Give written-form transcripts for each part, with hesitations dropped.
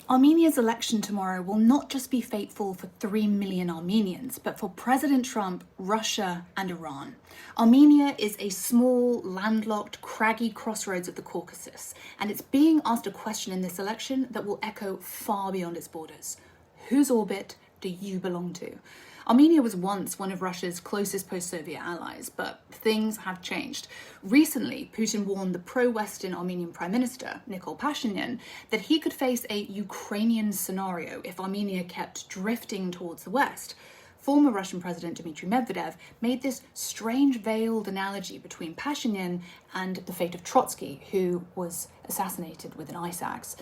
Armenia's election tomorrow will not just be fateful for 3 million Armenians, but for President Trump, Russia, and Iran. Armenia is a small, landlocked, craggy crossroads of the Caucasus, and it's being asked a question in this election that will echo far beyond its borders. Whose orbit do you belong to? Armenia was once one of Russia's closest post-Soviet allies, but things have changed. Recently, Putin warned the pro-Western Armenian Prime Minister, Nikol Pashinyan, that he could face a Ukrainian scenario if Armenia kept drifting towards the West. Former Russian President Dmitry Medvedev made this strange veiled analogy between Pashinyan and the fate of Trotsky, who was assassinated with an ice axe.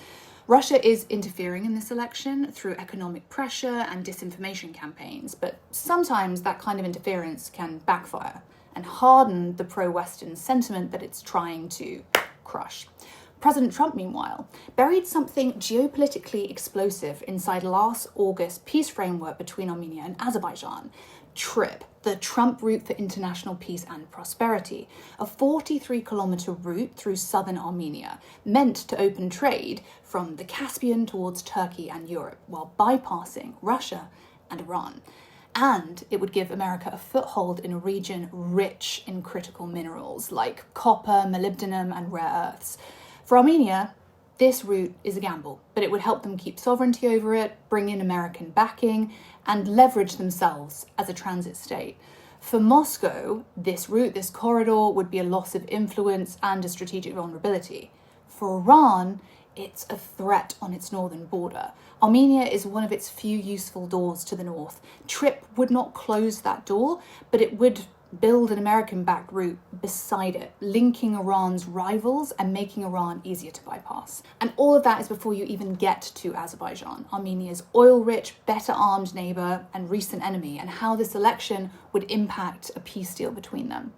Russia is interfering in this election through economic pressure and disinformation campaigns, but sometimes that kind of interference can backfire and harden the pro-Western sentiment that it's trying to crush. President Trump, meanwhile, buried something geopolitically explosive inside last August's peace framework between Armenia and Azerbaijan. TRIP, the Trump Route for International Peace and Prosperity, a 43-kilometer route through southern Armenia, meant to open trade from the Caspian towards Turkey and Europe, while bypassing Russia and Iran. And it would give America a foothold in a region rich in critical minerals like copper, molybdenum, and rare earths. For Armenia, this route is a gamble, but it would help them keep sovereignty over it, bring in American backing, and leverage themselves as a transit state. For Moscow, this route, this corridor, would be a loss of influence and a strategic vulnerability. For Iran, it's a threat on its northern border. Armenia is one of its few useful doors to the north. TRIP would not close that door, but it would build an American-backed route beside it, linking Iran's rivals and making Iran easier to bypass. And all of that is before you even get to Azerbaijan, Armenia's oil-rich, better-armed neighbour and recent enemy, and how this election would impact a peace deal between them.